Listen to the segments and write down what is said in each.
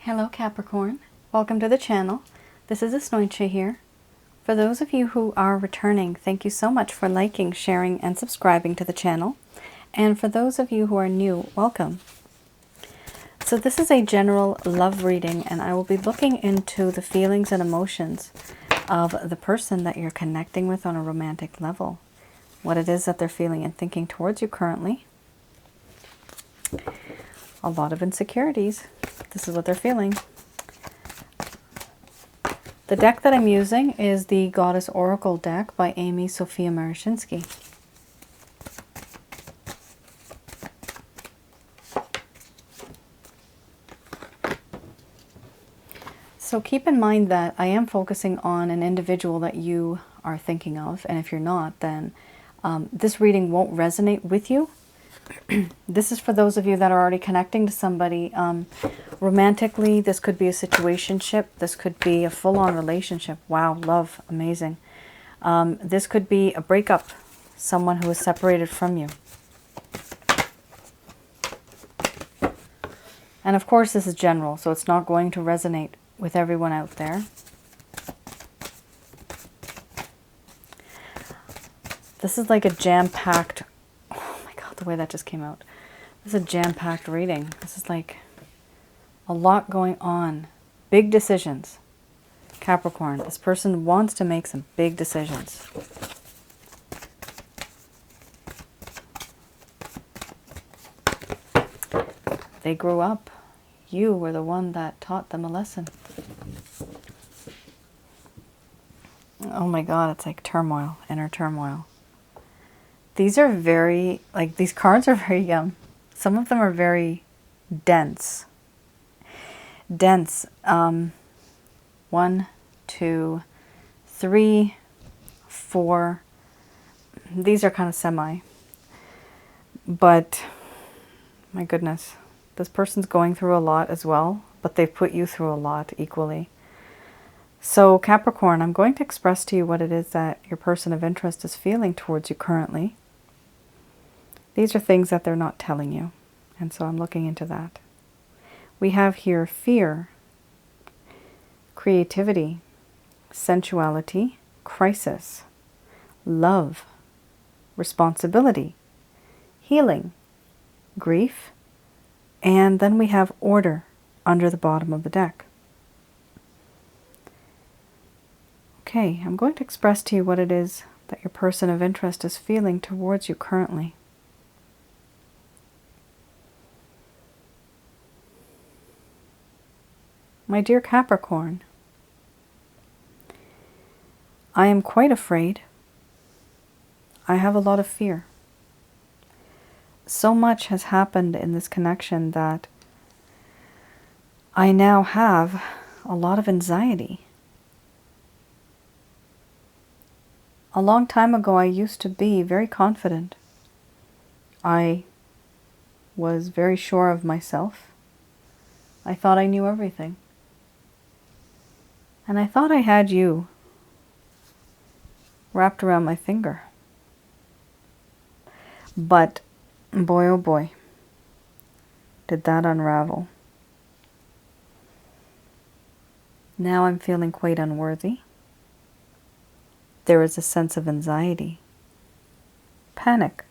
Hello Capricorn, welcome to the channel. This is Asnointia here. For those of you who are returning, thank you so much for liking, sharing, and subscribing to the channel. And for those of you who are new, welcome. So this is a general love reading, and I will be looking into the feelings and emotions of the person that you're connecting with on a romantic level. What it is that they're feeling and thinking towards you currently. A lot of insecurities. This is what they're feeling. The deck that I'm using is the Goddess Oracle deck by Amy Sophia Marashinsky. So keep in mind that I am focusing on an individual that you are thinking of, and if you're not, then this reading won't resonate with you. This is for those of you that are already connecting to somebody romantically. This could be a situationship. This could be a full-on relationship. Wow, love, amazing. This could be a breakup, someone who is separated from you. And of course, this is general, so it's not going to resonate with everyone out there. This is like a jam-packed, oh my God, the way that just came out. This is a jam-packed reading. This is like a lot going on. Big decisions. Capricorn, this person wants to make some big decisions. They grew up. You were the one that taught them a lesson. Oh my God, it's like turmoil, inner turmoil. These are very, like, these cards are very, some of them are very dense. Dense. 1, 2, 3, 4. These are kind of semi. But, my goodness, this person's going through a lot as well, but they've put you through a lot equally. So, Capricorn, I'm going to express to you what it is that your person of interest is feeling towards you currently. These are things that they're not telling you, and so I'm looking into that. We have here fear, creativity, sensuality, crisis, love, responsibility, healing, grief, and then we have order under the bottom of the deck. Okay, I'm going to express to you what it is that your person of interest is feeling towards you currently. My dear Capricorn, I am quite afraid. I have a lot of fear. So much has happened in this connection that I now have a lot of anxiety. A long time ago, I used to be very confident. I was very sure of myself. I thought I knew everything. And I thought I had you wrapped around my finger. But boy, oh boy, did that unravel. Now I'm feeling quite unworthy. There is a sense of anxiety, panic.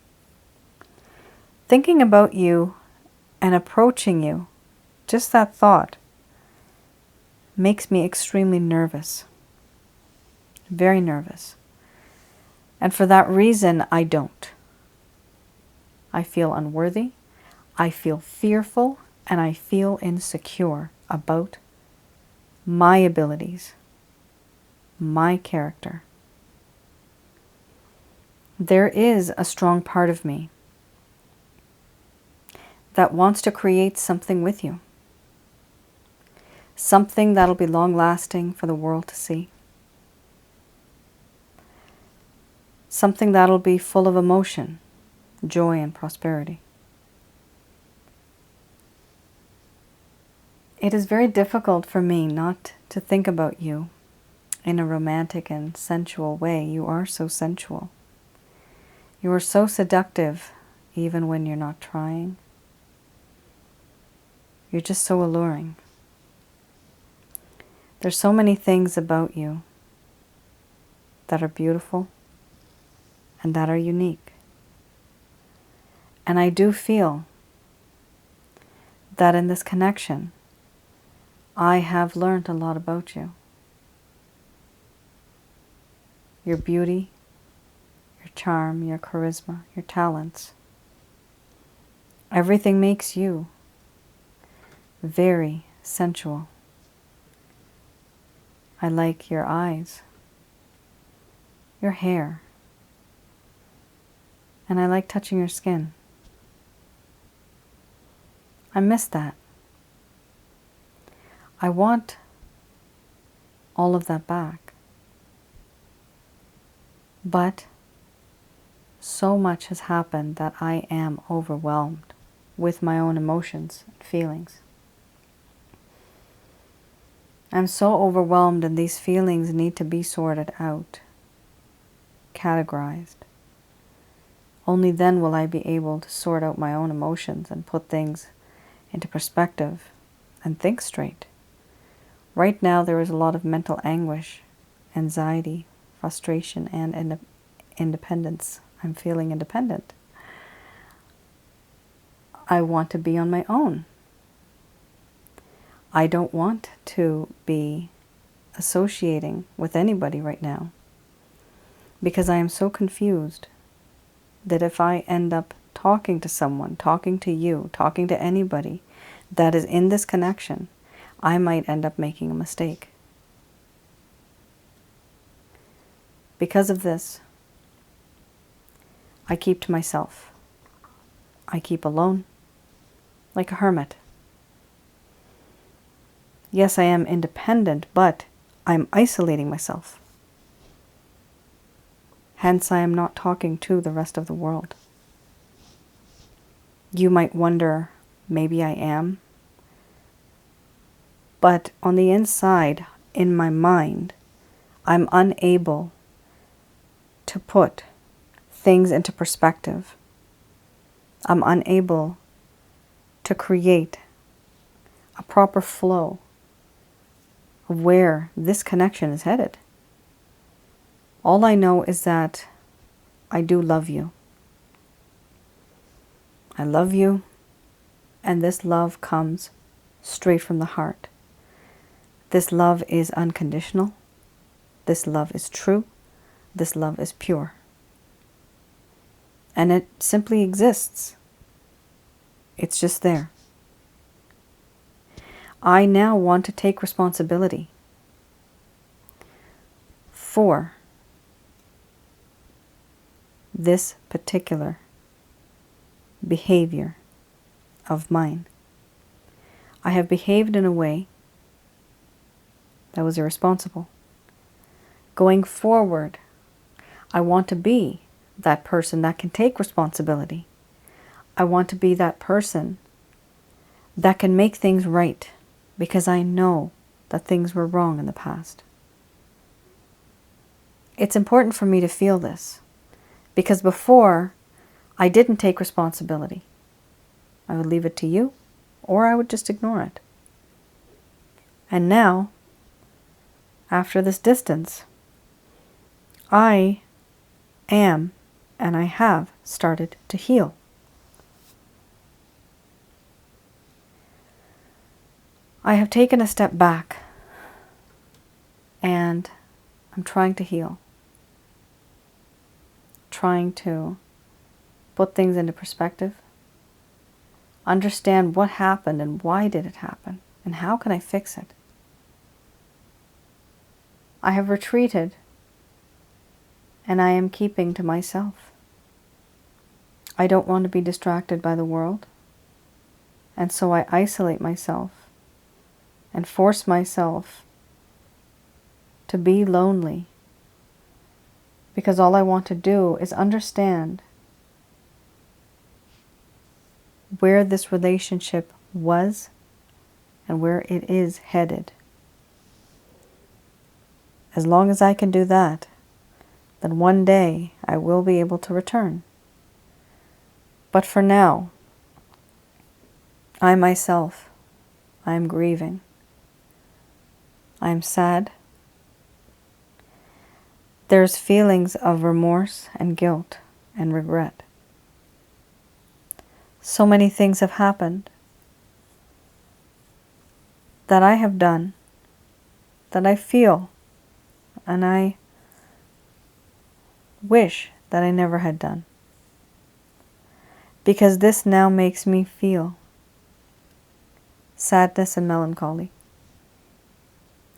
Thinking about you and approaching you, just that thought, makes me extremely nervous. Very nervous. And for that reason, I don't. I feel unworthy, I feel fearful, and I feel insecure about my abilities, my character. There is a strong part of me that wants to create something with you. Something that'll be long-lasting for the world to see. Something that'll be full of emotion, joy, and prosperity. It is very difficult for me not to think about you in a romantic and sensual way. You are so sensual. You are so seductive, even when you're not trying. You're just so alluring. There's so many things about you that are beautiful and that are unique. And I do feel that in this connection, I have learned a lot about you. Your beauty, your charm, your charisma, your talents. Everything makes you very sensual. I like your eyes, your hair, and I like touching your skin. I miss that. I want all of that back. But so much has happened that I am overwhelmed with my own emotions and feelings. I'm so overwhelmed, and these feelings need to be sorted out, categorized. Only then will I be able to sort out my own emotions and put things into perspective and think straight. Right now there is a lot of mental anguish, anxiety, frustration, and independence. I'm feeling independent. I want to be on my own. I don't want to be associating with anybody right now because I am so confused that if I end up talking to someone, talking to you, talking to anybody that is in this connection, I might end up making a mistake. Because of this, I keep to myself. I keep alone, like a hermit. Yes, I am independent, but I'm isolating myself. Hence, I am not talking to the rest of the world. You might wonder, maybe I am. But on the inside, in my mind, I'm unable to put things into perspective. I'm unable to create a proper flow of where this connection is headed. All I know is that I do love you. I love you, and this love comes straight from the heart. This love is unconditional. This love is true. This love is pure. And it simply exists. It's just there. I now want to take responsibility for this particular behavior of mine. I have behaved in a way that was irresponsible. Going forward, I want to be that person that can take responsibility. I want to be that person that can make things right because I know that things were wrong in the past. It's important for me to feel this because before I didn't take responsibility. I would leave it to you or I would just ignore it. And now, after this distance, I am and I have started to heal. I have taken a step back and I'm trying to heal. Trying to put things into perspective. Understand what happened and why did it happen and how can I fix it. I have retreated and I am keeping to myself. I don't want to be distracted by the world, and so I isolate myself and force myself to be lonely because all I want to do is understand where this relationship was and where it is headed. As long as I can do that, then one day I will be able to return. But for now, I myself, I am grieving. I am sad. There's feelings of remorse and guilt and regret. So many things have happened that I have done, that I feel, and I wish that I never had done. Because this now makes me feel sadness and melancholy.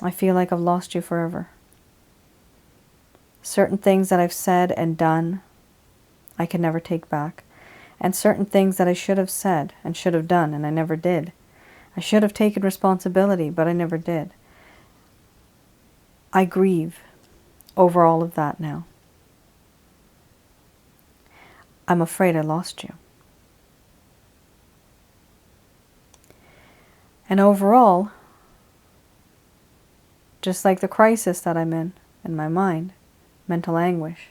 I feel like I've lost you forever. Certain things that I've said and done, I can never take back. And certain things that I should have said and should have done, and I never did. I should have taken responsibility, but I never did. I grieve over all of that now. I'm afraid I lost you. And overall, just like the crisis that I'm in my mind, mental anguish,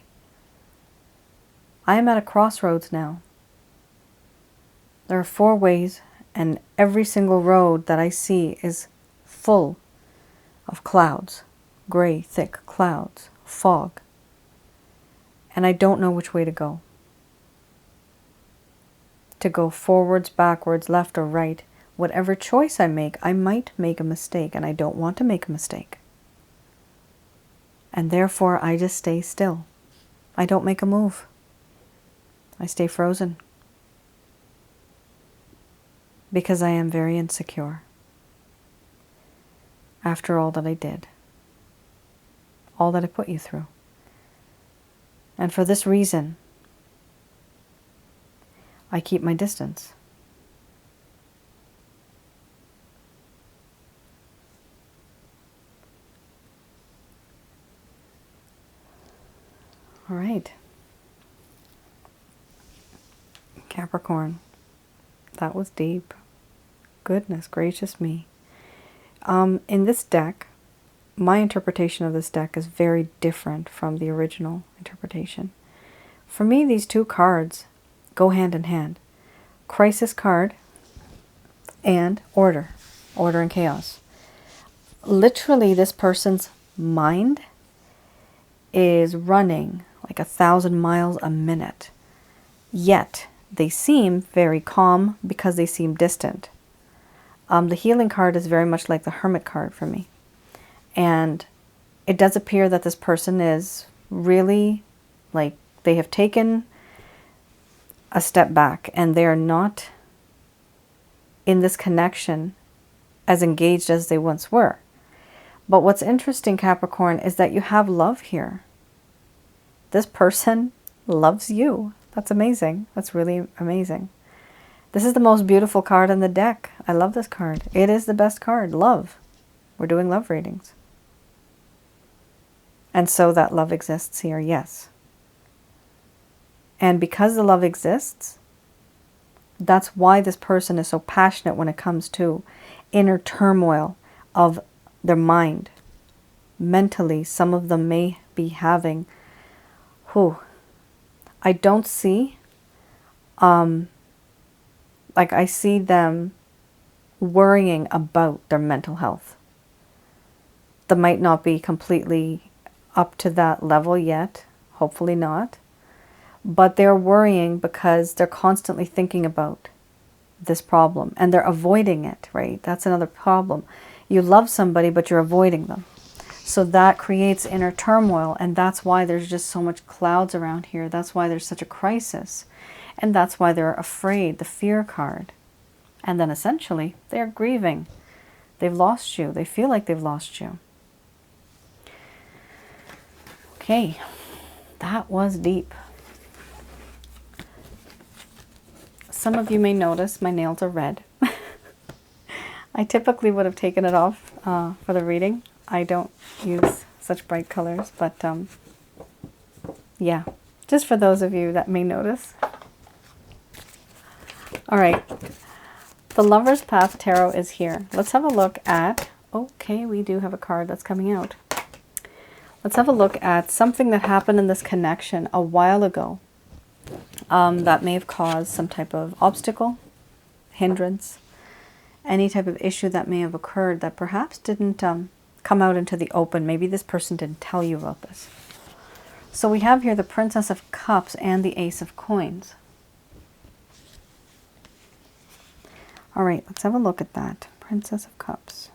I am at a crossroads now. There are 4 ways, and every single road that I see is full of clouds, gray, thick clouds, fog. And I don't know which way to go. To go forwards, backwards, left or right. Whatever choice I make, I might make a mistake, and I don't want to make a mistake. And therefore, I just stay still. I don't make a move. I stay frozen. Because I am very insecure. After all that I did. All that I put you through. And for this reason, I keep my distance. All right. Capricorn. That was deep. Goodness gracious me. In this deck, my interpretation of this deck is very different from the original interpretation. For me, these 2 cards go hand in hand. Crisis card and order. Order and chaos. Literally, this person's mind is running like 1,000 miles a minute. Yet, they seem very calm because they seem distant. The healing card is very much like the hermit card for me. And it does appear that this person is really, like, they have taken a step back and they are not in this connection as engaged as they once were. But what's interesting, Capricorn, is that you have love here. This person loves you. That's amazing. That's really amazing. This is the most beautiful card in the deck. I love this card. It is the best card. Love. We're doing love readings. And so that love exists here, yes. And because the love exists, that's why this person is so passionate when it comes to inner turmoil of their mind. Mentally, some of them may be having, I don't see, like I see them worrying about their mental health. That might not be completely up to that level yet, hopefully not. But they're worrying because they're constantly thinking about this problem and they're avoiding it, right? That's another problem. You love somebody, but you're avoiding them. So that creates inner turmoil, and that's why there's just so much clouds around here. That's why there's such a crisis. And that's why they're afraid, the fear card. And then essentially, they're grieving. They've lost you. They feel like they've lost you. Okay, that was deep. Some of you may notice my nails are red. I typically would have taken it off for the reading. I don't use such bright colors, but yeah, just for those of you that may notice. All right, the Lover's Path Tarot is here. Let's have a look at, okay, we do have a card that's coming out. Let's have a look at something that happened in this connection a while ago that may have caused some type of obstacle, hindrance, any type of issue that may have occurred that perhaps didn't come out into the open. Maybe this person didn't tell you about this. So we have here the Princess of Cups and the Ace of Coins. All right, let's have a look at that. Princess of Cups.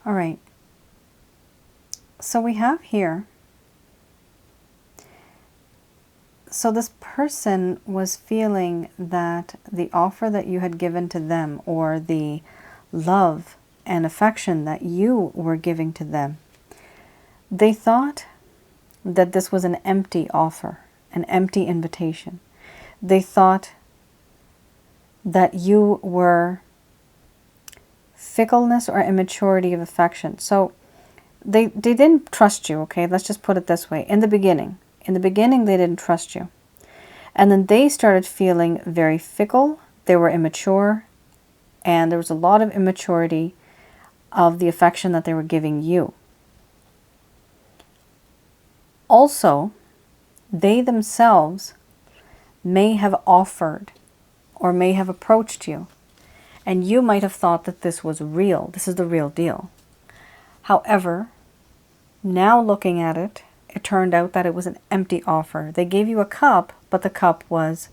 All right. So we have here, so this person was feeling that the offer that you had given to them, or the love and affection that you were giving to them, they thought that this was an empty offer, an empty invitation. They thought that you were fickleness or immaturity of affection. So they didn't trust you, okay? Let's just put it this way. In the beginning, they didn't trust you. And then they started feeling very fickle. They were immature. And there was a lot of immaturity of the affection that they were giving you. Also, they themselves may have offered or may have approached you. And you might have thought that this was real. This is the real deal. However, now looking at it, it turned out that it was an empty offer. They gave you a cup, but the cup was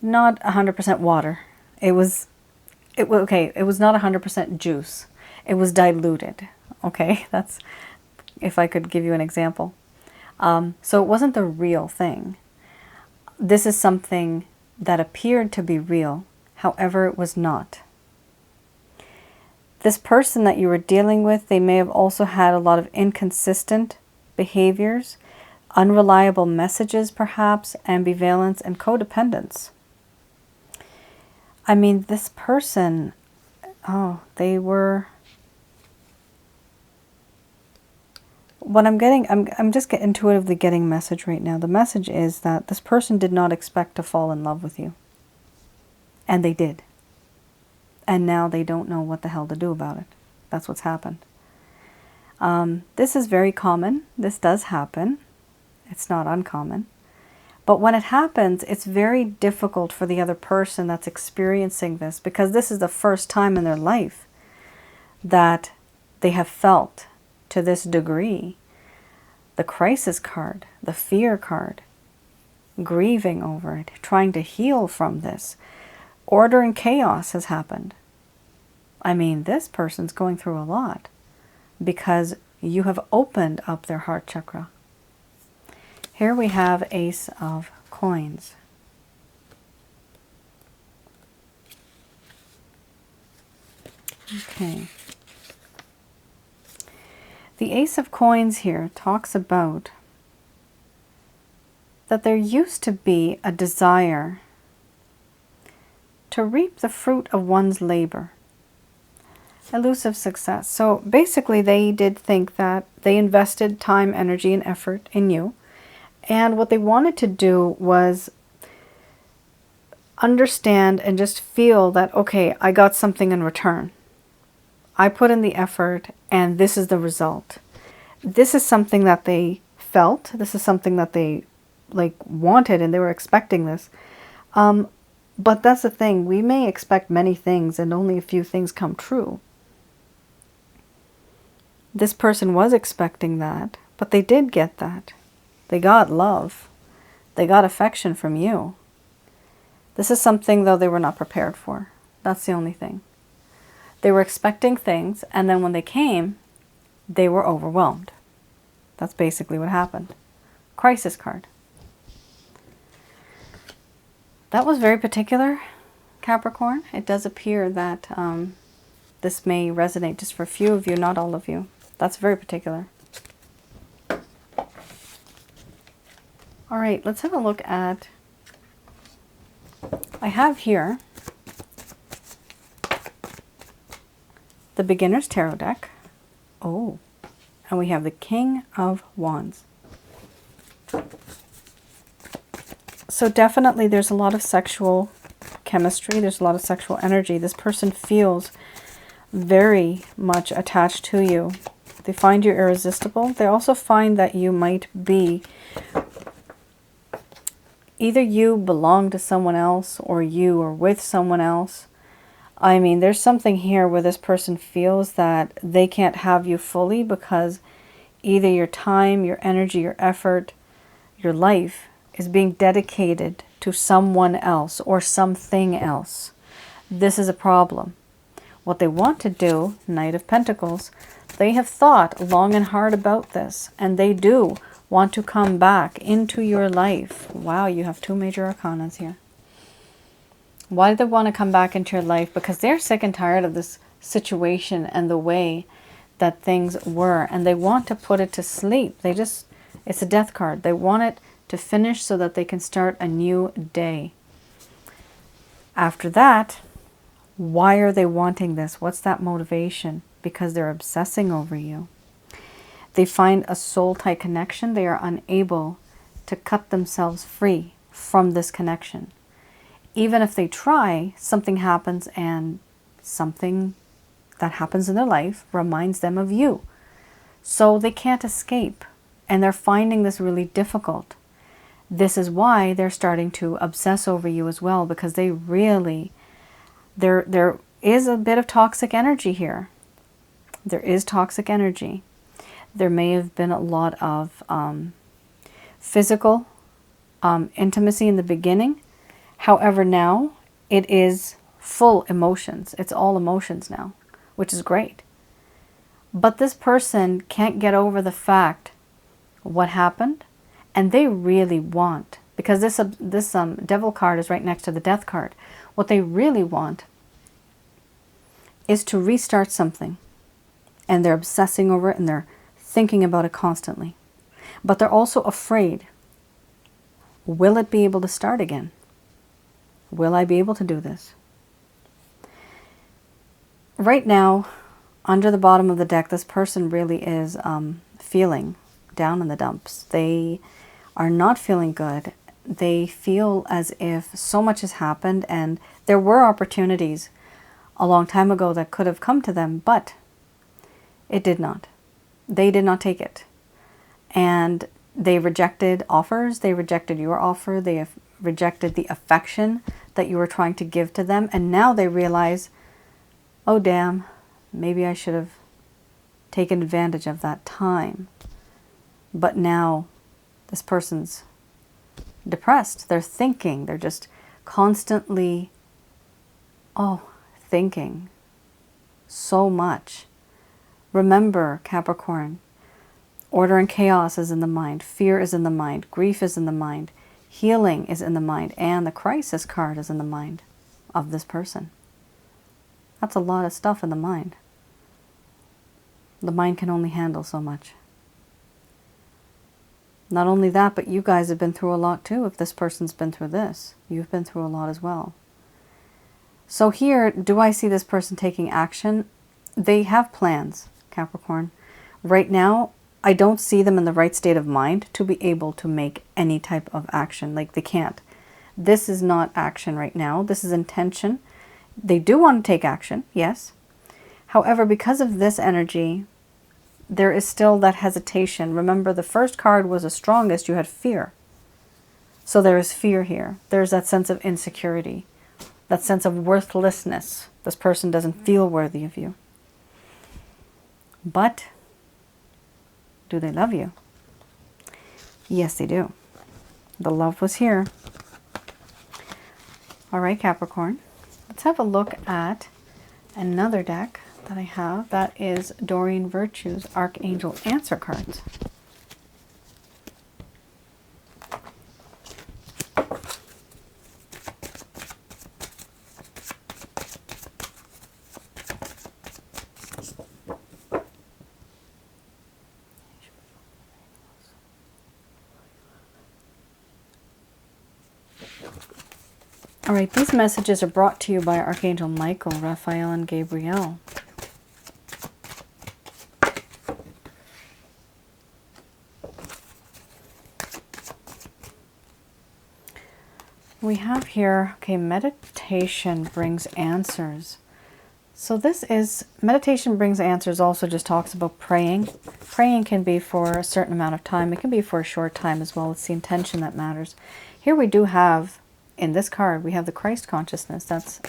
not 100% water. It was not 100% juice. It was diluted. Okay, that's, if I could give you an example. So it wasn't the real thing. This is something that appeared to be real. However, it was not. This person that you were dealing with, they may have also had a lot of inconsistent behaviors, unreliable messages perhaps, ambivalence, and codependence. I mean, this person, they were... What I'm getting, I'm just intuitively getting a message right now. The message is that this person did not expect to fall in love with you. And they did. And now they don't know what the hell to do about it. That's what's happened. This is very common. This does happen. It's not uncommon. But when it happens, it's very difficult for the other person that's experiencing this, because this is the first time in their life that they have felt to this degree the crisis card, the fear card, grieving over it, trying to heal from this. Order and chaos has happened. I mean, this person's going through a lot because you have opened up their heart chakra. Here we have Ace of Coins. Okay. The Ace of Coins here talks about that there used to be a desire to reap the fruit of one's labor. Elusive success. So basically they did think that they invested time, energy, and effort in you. And what they wanted to do was understand and just feel that, okay, I got something in return. I put in the effort and this is the result. This is something that they felt. This is something that they wanted, and they were expecting this. But that's the thing. We may expect many things and only a few things come true. This person was expecting that, but they did get that. They got love. They got affection from you. This is something, though, they were not prepared for. That's the only thing. They were expecting things, and then when they came, they were overwhelmed. That's basically what happened. Crisis card. That was very particular, Capricorn. It does appear that this may resonate just for a few of you, not all of you. That's very particular. All right, let's have a look at... I have here the Beginner's Tarot deck. Oh, and we have the King of Wands. So definitely there's a lot of sexual chemistry. There's a lot of sexual energy. This person feels very much attached to you. They find you irresistible. They also find that you might be either you belong to someone else or you are with someone else. I mean, there's something here where this person feels that they can't have you fully because either your time, your energy, your effort, your life is being dedicated to someone else or something else. This is a problem. What they want to do, Knight of Pentacles, they have thought long and hard about this, and they do want to come back into your life. Wow, you have 2 major arcanas here. Why do they want to come back into your life? Because they're sick and tired of this situation and the way that things were, and they want to put it to sleep. It's a death card. They want it to finish so that they can start a new day. After that, why are they wanting this? What's that motivation? Because they're obsessing over you. They find a soul-tie connection. They are unable to cut themselves free from this connection. Even if they try, something happens, and something that happens in their life reminds them of you. So they can't escape, and they're finding this really difficult. This is why they're starting to obsess over you as well, because they really, there is a bit of toxic energy here. There is toxic energy. There may have been a lot of physical intimacy in the beginning. However, now it is full emotions. It's all emotions now, which is great. But this person can't get over the fact what happened, and they really want, because this Devil card is right next to the Death card. What they really want is to restart something, and they're obsessing over it, and they're thinking about it constantly. But they're also afraid. Will it be able to start again? Will I be able to do this? Right now, under the bottom of the deck, this person really is feeling down in the dumps. They are not feeling good. They feel as if so much has happened, and there were opportunities a long time ago that could have come to them, but it did not. They did not take it. And they rejected offers. They rejected your offer. They have rejected the affection that you were trying to give to them. And now they realize, oh damn, maybe I should have taken advantage of that time. But now this person's depressed. They're thinking. They're just constantly, thinking so much. Remember, Capricorn, order and chaos is in the mind. Fear is in the mind. Grief is in the mind. Healing is in the mind. And the crisis card is in the mind of this person. That's a lot of stuff in the mind. The mind can only handle so much. Not only that, but you guys have been through a lot too. If this person's been through this, you've been through a lot as well. So here, do I see this person taking action? They have plans, Capricorn. Right now, I don't see them in the right state of mind to be able to make any type of action. Like, they can't. This is not action right now. This is intention. They do want to take action, yes. However, because of this energy, there is still that hesitation. Remember, the first card was the strongest. You had fear. So there is fear here. There's that sense of insecurity, that sense of worthlessness. This person doesn't feel worthy of you. But do they love you? Yes, they do. The love was here. All right, Capricorn. Let's have a look at another deck that I have. That is Doreen Virtue's Archangel Answer cards. All right, these messages are brought to you by Archangel Michael, Raphael, and Gabriel. We have here, okay, meditation brings answers. So this is, meditation brings answers also just talks about praying praying can be for a certain amount of time. It can be for a short time as well. It's the intention that matters. Here we do have, in this card, we have the Christ consciousness. That's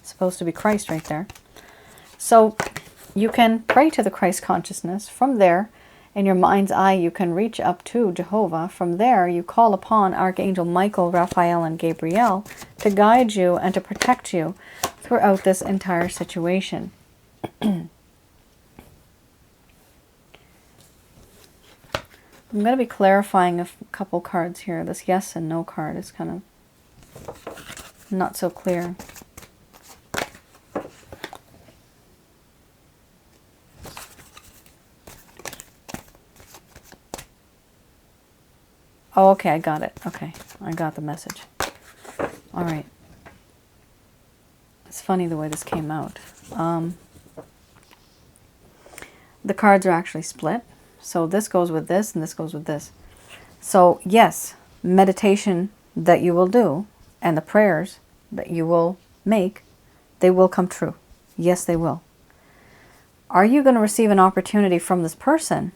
supposed to be Christ right there. So you can pray to the Christ consciousness. From there, in your mind's eye, you can reach up to Jehovah. From there, you call upon Archangel Michael, Raphael, and Gabriel to guide you and to protect you throughout this entire situation. I'm going to be clarifying a couple cards here. This yes and no card is kind of not so clear. Oh, okay, I got it. Okay, I got the message. All right. It's funny the way this came out. The cards are actually split. So this goes with this and this goes with this. So yes, meditation that you will do and the prayers that you will make, they will come true. Yes, they will. Are you going to receive an opportunity from this person?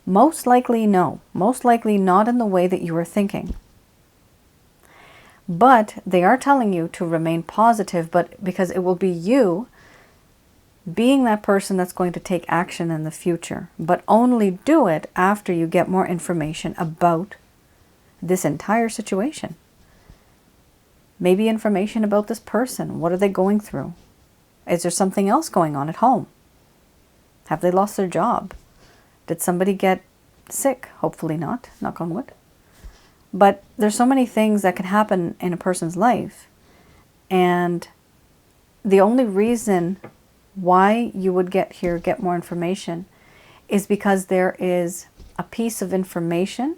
Most likely no. Most likely not in the way that you were thinking. But they are telling you to remain positive, but because it will be you being that person that's going to take action in the future, but only do it after you get more information about this entire situation. Maybe information about this person. What are they going through? Is there something else going on at home? Have they lost their job? Did somebody get sick? Hopefully not, knock on wood. But there's so many things that can happen in a person's life. And the only reason why you would get more information is because there is a piece of information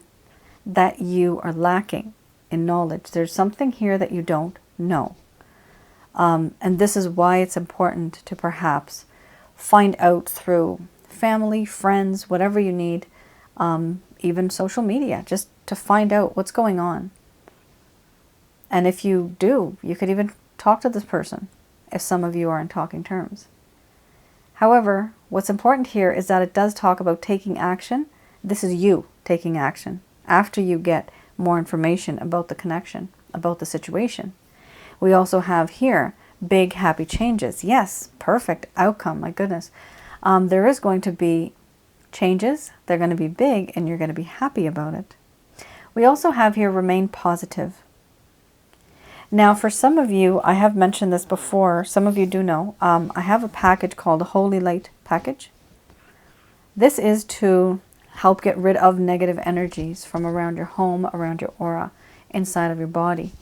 that you are lacking in knowledge. There's something here that you don't know. And this is why it's important to perhaps find out through family, friends, whatever you need, even social media, just to find out what's going on. And if you do, you could even talk to this person if some of you are in talking terms. However, what's important here is that it does talk about taking action. This is you taking action after you get more information about the connection, about the situation. We also have here big happy changes. Yes, perfect outcome, my goodness. There is going to be changes. They're going to be big and you're going to be happy about it. We also have here remain positive. Now, for some of you, I have mentioned this before. Some of you do know. I have a package called a Holy Light package. This is to help get rid of negative energies from around your home, around your aura, inside of your body.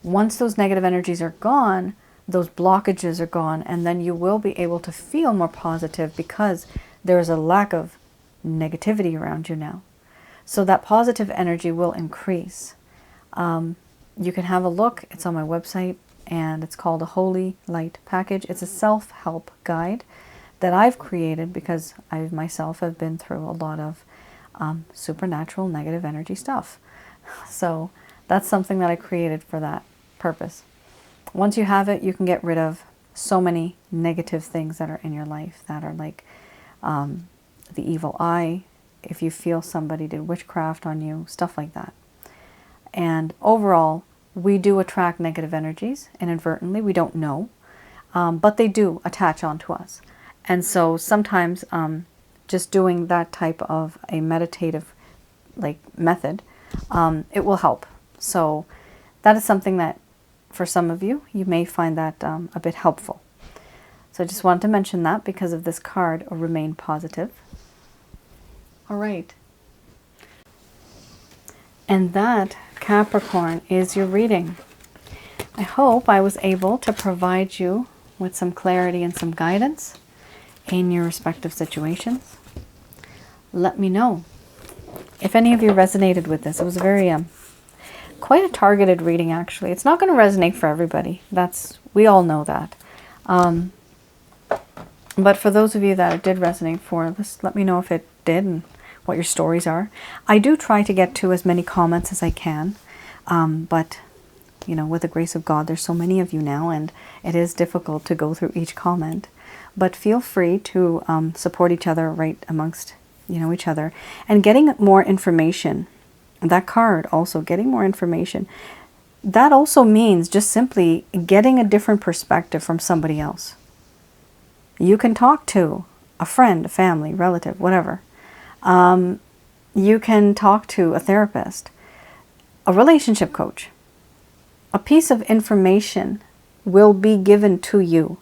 Once those negative energies are gone, those blockages are gone, and then you will be able to feel more positive because there is a lack of negativity around you now. So that positive energy will increase. You can have a look. It's on my website, and it's called a Holy Light Package. It's a self-help guide that I've created because I myself have been through a lot of supernatural negative energy stuff. So that's something that I created for that purpose. Once you have it, you can get rid of so many negative things that are in your life that are like the evil eye, if you feel somebody did witchcraft on you, stuff like that. And overall, we do attract negative energies inadvertently. We don't know, but they do attach onto us. And so sometimes just doing that type of a meditative method, it will help. So that is something that for some of you, you may find that a bit helpful. So I just wanted to mention that because of this card, Remain Positive. All right. And that, Capricorn, is your reading. I hope I was able to provide you with some clarity and some guidance in your respective situations. Let me know if any of you resonated with this. It was very quite a targeted reading, actually. It's not going to resonate for everybody. We all know that. But for those of you that it did resonate for, just let me know if it did and what your stories are. I do try to get to as many comments as I can, but you know, with the grace of God, there's so many of you now, and it is difficult to go through each comment. but feel free to support each other right amongst, each other. And getting more information, that card also, getting more information, that also means just simply getting a different perspective from somebody else. You can talk to a friend, a family, relative, whatever. You can talk to a therapist, a relationship coach. A piece of information will be given to you.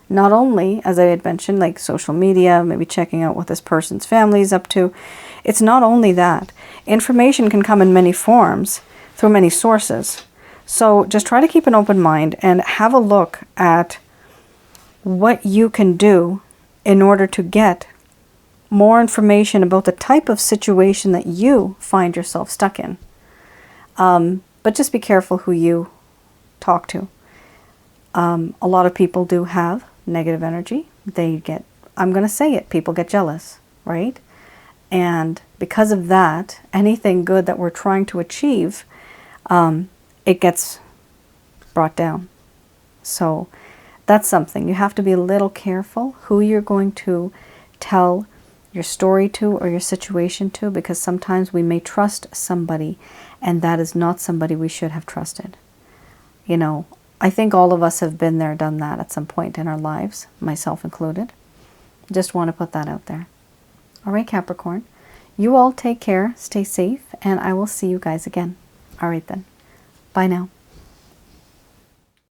Not only, as I had mentioned, like social media, maybe checking out what this person's family is up to. It's not only that. Information can come in many forms through many sources. So just try to keep an open mind and have a look at what you can do in order to get more information about the type of situation that you find yourself stuck in. But just be careful who you talk to. A lot of people do have negative energy. They get, I'm going to say it, people get jealous, right? And because of that, anything good that we're trying to achieve, it gets brought down. So that's something. You have to be a little careful who you're going to tell your story to or your situation to, because sometimes we may trust somebody and that is not somebody we should have trusted. I think all of us have been there, done that at some point in our lives, myself included. Just want to put that out there. All right, Capricorn. You all take care, stay safe, and I will see you guys again. All right then. Bye now.